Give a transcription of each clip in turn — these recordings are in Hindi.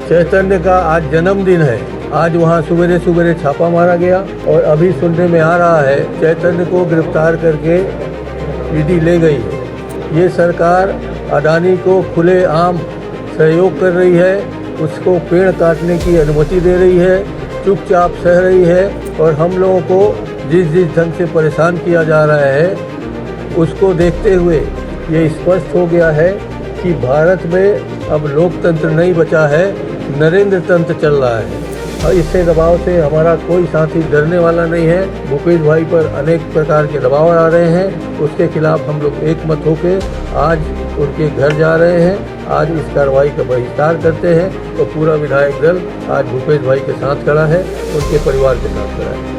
चैतन्य का आज जन्मदिन है। आज वहाँ सवेरे सवेरे छापा मारा गया और अभी सुनने में आ रहा है चैतन्य को गिरफ्तार करके ईडी ले गई है। ये सरकार अडानी को खुलेआम सहयोग कर रही है, उसको पेड़ काटने की अनुमति दे रही है, चुपचाप सह रही है और हम लोगों को जिस ढंग से परेशान किया जा रहा है उसको देखते हुए ये स्पष्ट हो गया है कि भारत में अब लोकतंत्र नहीं बचा है, नरेंद्र तंत्र चल रहा है। और इससे दबाव से हमारा कोई साथी डरने वाला नहीं है। भूपेश भाई पर अनेक प्रकार के दबाव आ रहे हैं, उसके खिलाफ हम लोग एकमत होकर आज उनके घर जा रहे हैं। आज इस कार्रवाई का बहिष्कार करते हैं तो पूरा विधायक दल आज भूपेश भाई के साथ खड़ा है, उनके परिवार के साथ खड़ा है।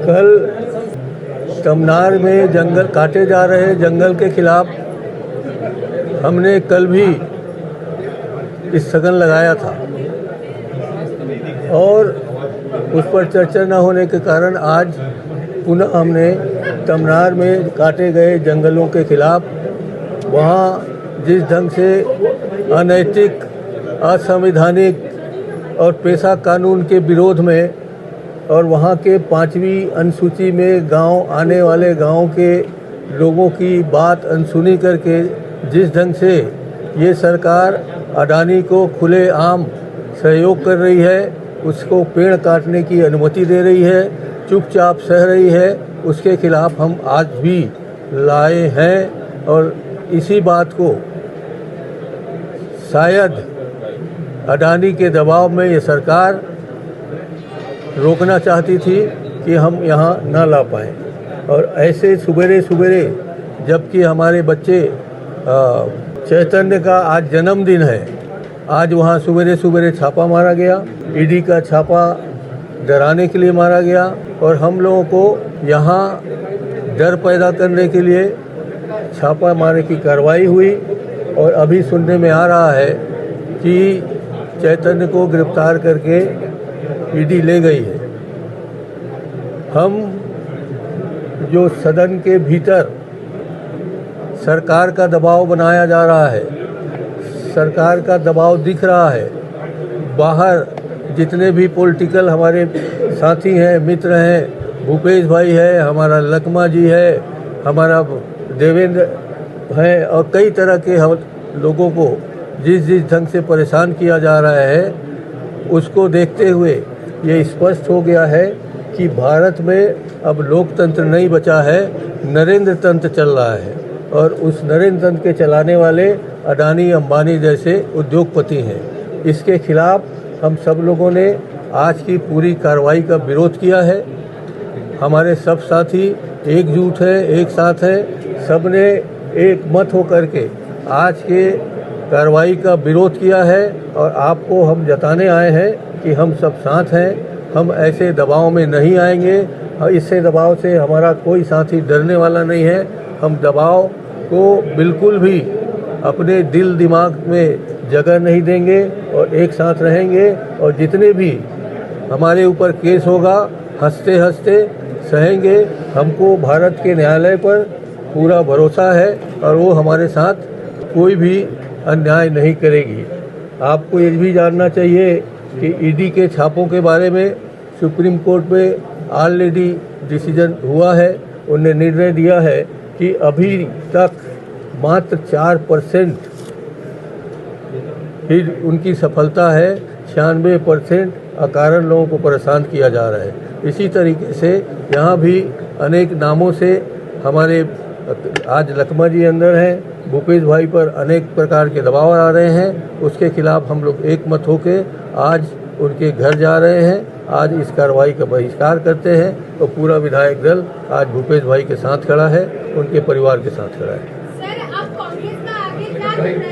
कल तमनार में जंगल काटे जा रहे जंगल के खिलाफ हमने कल भी इस स्थगन लगाया था और उस पर चर्चा न होने के कारण आज पुनः हमने तमनार में काटे गए जंगलों के खिलाफ वहाँ जिस ढंग से अनैतिक, असंवैधानिक और पेशा कानून के विरोध में और वहाँ के 5वीं अनुसूची में गांव आने वाले गांव के लोगों की बात अनसुनी करके जिस ढंग से ये सरकार अडानी को खुलेआम सहयोग कर रही है, उसको पेड़ काटने की अनुमति दे रही है, चुपचाप सह रही है, उसके खिलाफ हम आज भी लाए हैं। और इसी बात को शायद अडानी के दबाव में ये सरकार रोकना चाहती थी कि हम यहाँ ना ला पाएँ। और ऐसे सवेरे सवेरे जबकि हमारे बच्चे चैतन्य का आज जन्मदिन है, आज वहाँ सवेरे सवेरे छापा मारा गया, ईडी का छापा डराने के लिए मारा गया और हम लोगों को यहाँ डर पैदा करने के लिए छापा मारने की कार्रवाई हुई। और अभी सुनने में आ रहा है कि चैतन्य को गिरफ्तार करके ईडी ले गई है। हम जो सदन के भीतर सरकार का दबाव बनाया जा रहा है, सरकार का दबाव दिख रहा है, बाहर जितने भी पॉलिटिकल हमारे साथी हैं, मित्र हैं, भूपेश भाई है, हमारा लकमा जी है, हमारा देवेंद्र है और कई तरह के लोगों को जिस ढंग से परेशान किया जा रहा है उसको देखते हुए ये स्पष्ट हो गया है कि भारत में अब लोकतंत्र नहीं बचा है, नरेंद्र तंत्र चल रहा है। और उस नरेंद्र तंत्र के चलाने वाले अडानी अंबानी जैसे उद्योगपति हैं। इसके खिलाफ हम सब लोगों ने आज की पूरी कार्रवाई का विरोध किया है। हमारे सब साथी एकजुट हैं, एक साथ हैं, सब ने एक मत होकर के आज के कार्रवाई का विरोध किया है। और आपको हम जताने आए हैं कि हम सब साथ हैं, हम ऐसे दबाव में नहीं आएंगे और इससे दबाव से हमारा कोई साथी डरने वाला नहीं है। हम दबाव को बिल्कुल भी अपने दिल दिमाग में जगह नहीं देंगे और एक साथ रहेंगे और जितने भी हमारे ऊपर केस होगा हंसते हंसते सहेंगे। हमको भारत के न्यायालय पर पूरा भरोसा है और वो हमारे साथ कोई भी अन्याय नहीं करेगी। आपको ये भी जानना चाहिए कि ईडी के छापों के बारे में सुप्रीम कोर्ट में ऑलरेडी डिसीजन हुआ है। उन्होंने निर्णय दिया है कि अभी तक मात्र 4% ही उनकी सफलता है, 96% अकारण लोगों को परेशान किया जा रहा है। इसी तरीके से यहाँ भी अनेक नामों से हमारे आज लकमा जी अंदर हैं, भूपेश भाई पर अनेक प्रकार के दबाव आ रहे हैं, उसके खिलाफ हम लोग एकमत होकर आज उनके घर जा रहे हैं। आज इस कार्रवाई का बहिष्कार करते हैं तो पूरा विधायक दल आज भूपेश भाई के साथ खड़ा है, उनके परिवार के साथ खड़ा है। सर, अब कांग्रेस का आगे क्या रहेगा?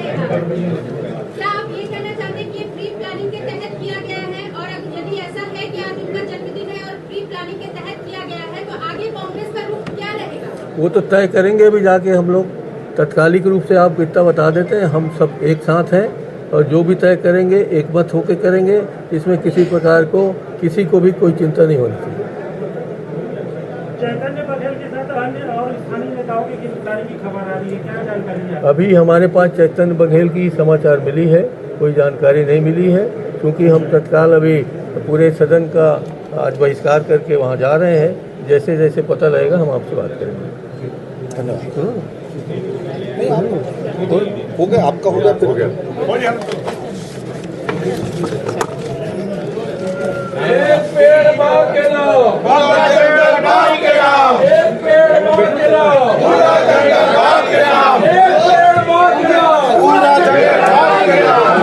क्या आप ये कहना चाहते हैं कि प्री प्लानिंग के तहत किया गया है और यदि ऐसा है कि आज उनका जन्मदिन है और प्री प्लानिंग के तहत किया गया है तो आगे कांग्रेस का रुख क्या रहेगा? वो तो तय करेंगे अभी जाके हम लोग। तत्कालिक रूप से आपको इतना बता देते हैं, हम सब एक साथ हैं, और जो भी तय करेंगे एकमत होकर करेंगे। इसमें किसी प्रकार को किसी को भी कोई चिंता नहीं होनी चाहिए। चैतन्य बघेल के साथ अन्य और स्थानीय नेताओं की गिरफ्तारी की खबर आ रही है, क्या जानकारी है? अभी हमारे पास चैतन्य बघेल की समाचार मिली है, कोई जानकारी नहीं मिली है, क्योंकि हम तत्काल अभी पूरे सदन का आज बहिष्कार करके वहाँ जा रहे हैं। जैसे जैसे पता लगेगा हम आपसे बात करेंगे। धन्यवाद। हो गया, आपका हो गया, फिर हो गया।